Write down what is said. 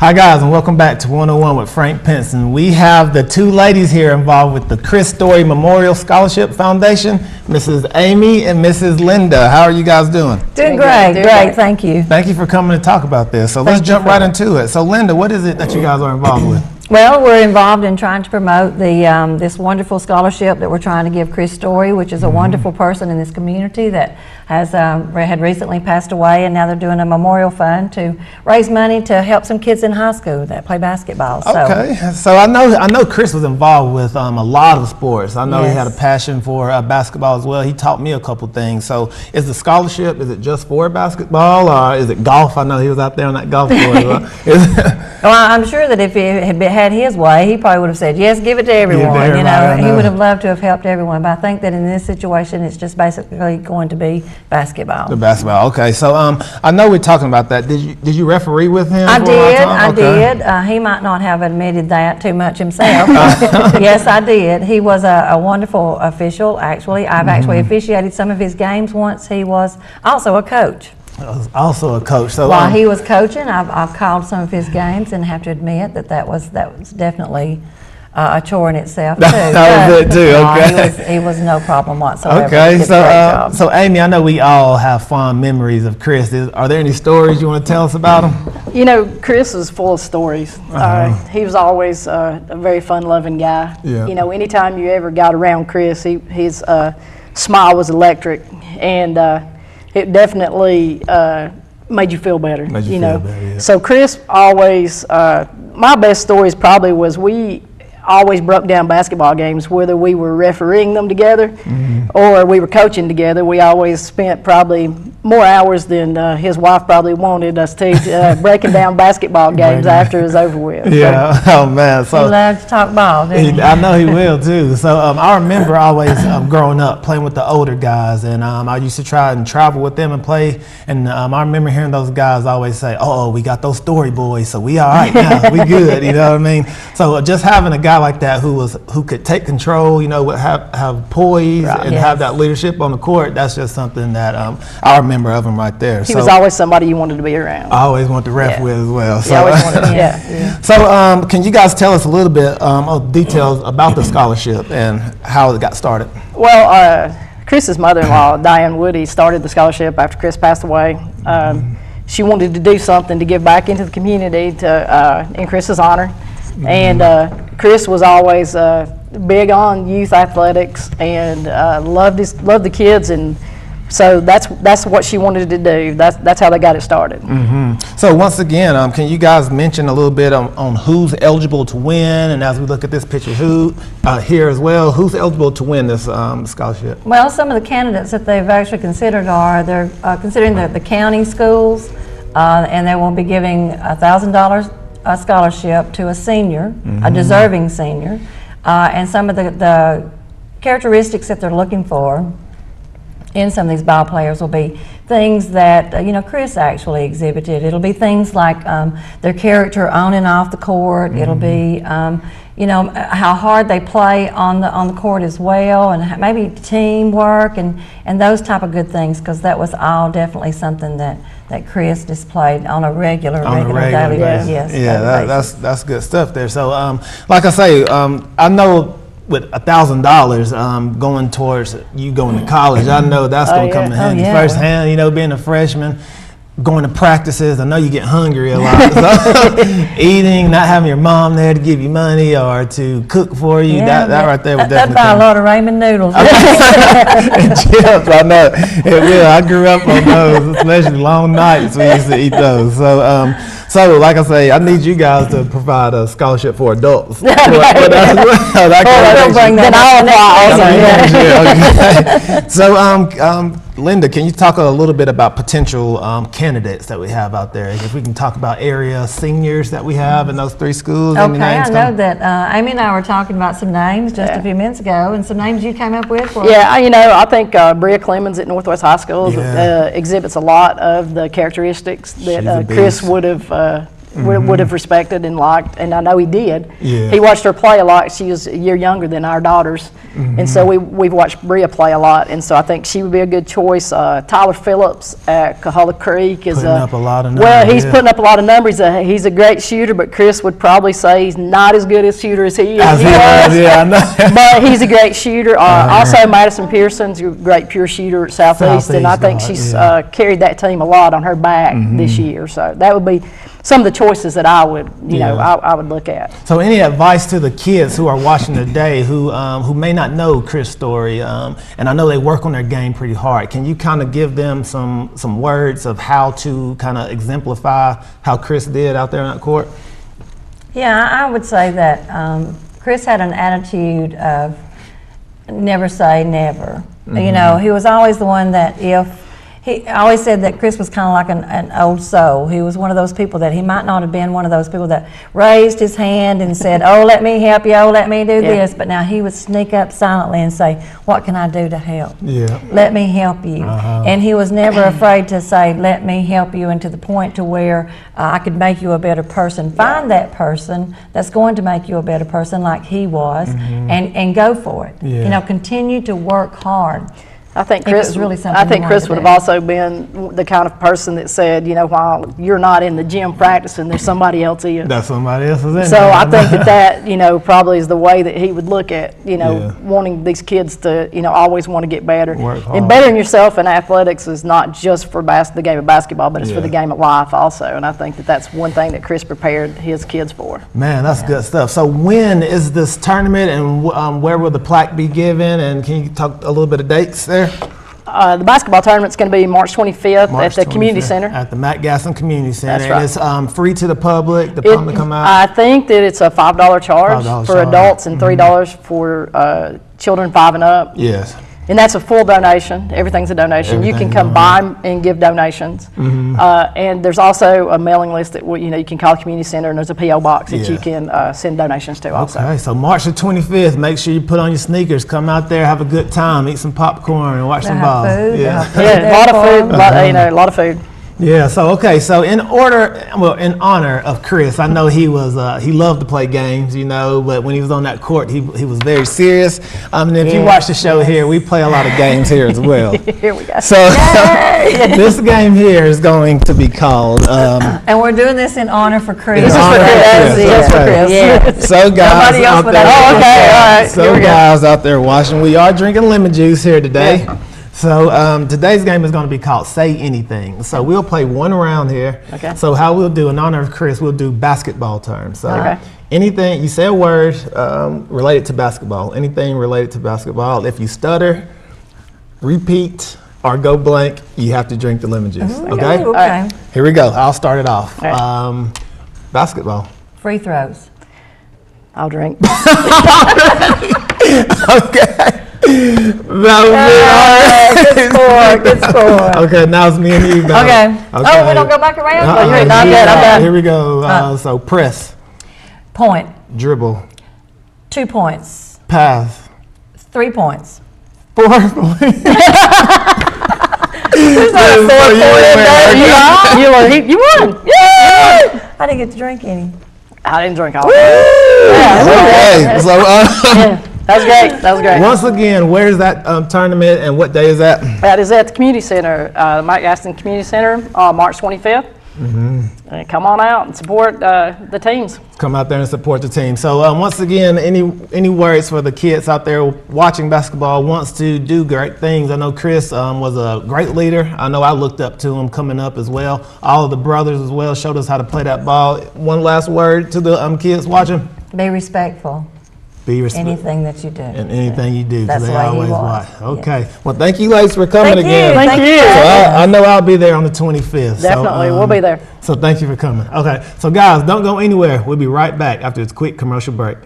Hi guys, and welcome back to 101 with Frank Pinson. We have the two ladies here involved with the Chris Storey Memorial Scholarship Foundation, Mrs. Amy and Mrs. Linda. How are you guys doing? Doing great, thank you. Thank you for coming to talk about this. So let's jump right into it. So Linda, what is it that you guys are involved with? Well, we're involved in trying to promote the this wonderful scholarship that we're trying to give Chris Storey, which is a wonderful person in this community that has had recently passed away, and now they're doing a memorial fund to raise money to help some kids in high school that play basketball. Okay, so I know Chris was involved with a lot of sports. I know he had a passion for basketball as well. He taught me a couple things. So is the scholarship, is it just for basketball, or is it golf? I know he was out there on that golf course. Well, I'm sure that if he had his way, he probably would have said, yes, give it to everyone. You know, he would have loved to have helped everyone. But I think that in this situation, it's just basically going to be basketball. The basketball, okay. So I know we're talking about that. Did you referee with him? I did. He might not have admitted that too much himself. Yes, I did. He was a wonderful official, actually. I've actually officiated some of his games once. He was also a coach. Also a coach. So while he was coaching, I've called some of his games and have to admit that was definitely a chore in itself too. That was it too. Okay. He was no problem whatsoever. Okay, so Amy, I know we all have fond memories of Chris. Are there any stories you want to tell us about him? You know, Chris is full of stories. He was always a very fun-loving guy. Yeah. You know, anytime you ever got around Chris, his smile was electric, and it definitely made you feel better. Made you feel better, yeah. So Chris always, my best stories probably was we always broke down basketball games, whether we were refereeing them together or we were coaching together. We always spent probably more hours than his wife probably wanted us to breaking down basketball games after it was over with. Yeah, so, oh man. So he loved to talk ball, didn't he? I know he will too. So I remember always growing up playing with the older guys, and I used to try and travel with them and play. And I remember hearing those guys always say, "Oh, we got those Storey boys, so we all right now, we good." You know what I mean? So just having a guy like that who could take control, you know, would have poise and have that leadership on the court. That's just something that I remember of him right there. He was always somebody you wanted to be around. I always wanted to ref with as well. So, always wanted, So can you guys tell us a little bit of details about the scholarship and how it got started? Well, Chris's mother-in-law, Diane Woody, started the scholarship after Chris passed away. She wanted to do something to give back into the community in Chris's honor. And Chris was always big on youth athletics and loved the kids, and so that's what she wanted to do. That's how they got it started. So once again, can you guys mention a little bit on who's eligible to win? And as we look at this picture, who here as well, who's eligible to win this scholarship? Well, some of the candidates that they've actually considered they're considering the county schools, and they will be giving $1,000 a scholarship to a senior, a deserving senior, and some of the characteristics that they're looking for in some of these ball players will be things that you know Chris actually exhibited. It'll be things like their character on and off the court. It'll be you know how hard they play on the court as well, and maybe teamwork and those type of good things, because that was all definitely something that Chris displayed on a regular daily basis. Yes, yeah, that's good stuff there. So like I say, I know with $1,000 going towards you going to college, I know that's going to come in handy firsthand. You know, being a freshman, going to practices, I know you get hungry a lot. So eating, not having your mom there to give you money or to cook for you, that right there would definitely buy a lot of ramen noodles. And chips, I know it will. I grew up on those, especially long nights we used to eat those. So like I say, I need you guys to provide a scholarship for adults. We'll bring that also. So Linda, can you talk a little bit about potential candidates that we have out there? If we can talk about area seniors that we have in those three schools. Okay, I know that Amy and I were talking about some names just a few minutes ago, and some names you came up with. You know, I think Bria Clemens at Northwest High School exhibits a lot of the characteristics that Chris would have would have respected and liked, and I know he did. Yeah. He watched her play a lot. She was a year younger than our daughters, and so we've watched Bria play a lot, and so I think she would be a good choice. Tyler Phillips at Cahulla Creek is Putting up a lot of numbers. well, he's putting up a lot of numbers. He's a great shooter, but Chris would probably say he's not as good a shooter as he was. Yeah, I know. But he's a great shooter. Also, Madison Pearson's a great pure shooter at Southeast, and I think she's carried that team a lot on her back this year. So that would be some of the choices that I would, I would look at. So, any advice to the kids who are watching today who may not know Chris Storey, and I know they work on their game pretty hard? Can you kind of give them some words of how to kind of exemplify how Chris did out there on that court? Yeah, I would say that Chris had an attitude of never say never. You know, he was always the one that he always said that Chris was kind of like an old soul. He was one of those people that he might not have been one of those people that raised his hand and said, oh, let me help you, oh, let me do this. But now he would sneak up silently and say, what can I do to help? Yeah. Let me help you. And he was never afraid to say, let me help you, and to the point to where I could make you a better person. Find that person that's going to make you a better person like he was, and go for it. Yeah. You know, continue to work hard. I think If it was really something I think you Chris wanted would to have do. also been the kind of person that said, while you're not in the gym practicing, there's somebody else is. That's somebody else is in So there. I think that probably is the way that he would look at, wanting these kids to, always want to get better. Work hard. And bettering yourself in athletics is not just for the game of basketball, but it's for the game of life also. And I think that that's one thing that Chris prepared his kids for. Man, that's good stuff. So when is this tournament, and where will the plaque be given? And can you talk a little bit of dates there? The basketball tournament's going to be March 25th March at the Community 25th Center. At the Matt Gasson Community Center. That's right. And it's free to the public, the public come out? I think that it's a $5 charge $5 for charge. adults and $3 for children 5 and up. Yes. And that's a full donation. Everything's a donation. You can Everything's come by and give donations. And there's also a mailing list that you can call the Community Center, and there's a P.O. box that you can send donations to also. Okay, so March the 25th, make sure you put on your sneakers, come out there, have a good time, eat some popcorn and watch some Have balls. food, Yeah. have food Yeah, a lot of there food, for 'em. a lot of food. Yeah, so in honor of Chris, I know he loved to play games, but when he was on that court, he was very serious. And if you watch the show here, we play a lot of games here as well. Here we go. So this game here is going to be called. And we're doing this in honor for Chris. This is for Chris. Yes, for Okay. Chris. Yeah. So guys Nobody else out but there, us. Oh, okay, all right. so Here we go. guys out there watching, we are drinking lemon juice here today. Yeah. So today's game is going to be called Say Anything. So we'll play one round here. Okay. So how we'll do, in honor of Chris, we'll do basketball terms. So Okay. anything, you say a word related to basketball, anything related to basketball. If you stutter, repeat, or go blank, you have to drink the lemon juice. Okay? Ooh, okay. Here we go. I'll start it off. All right. Basketball. Free throws. I'll drink. Okay. That was Good score, good score. Okay, now it's me and you. Now. Okay. Oh, we don't go back around? Uh-uh. you're not Here- dead, I'm done. Here we go. So press, Point. dribble, 2 points. pass, 3 points. 4 points. You won. Yay! I didn't get to drink any. I didn't drink all. Okay, so That was great. That was great. once again, where's that tournament and what day is that? That is at the Community Center, Mike Gaston Community Center, March 25th. And come on out and support the teams. Come out there and support the team. So once again, any words for the kids out there watching basketball, wants to do great things? I know Chris was a great leader. I know I looked up to him coming up as well. All of the brothers as well showed us how to play that ball. One last word to the kids watching? Be respectful. Be respectful. Anything that you do. And anything you do, That's because the they way he always was. watch. Okay. Well, thank you, ladies, for coming Thank again. you. Thank you. So I know I'll be there on the 25th. Definitely, we'll be there. So thank you for coming. Okay. So guys, don't go anywhere. We'll be right back after this quick commercial break.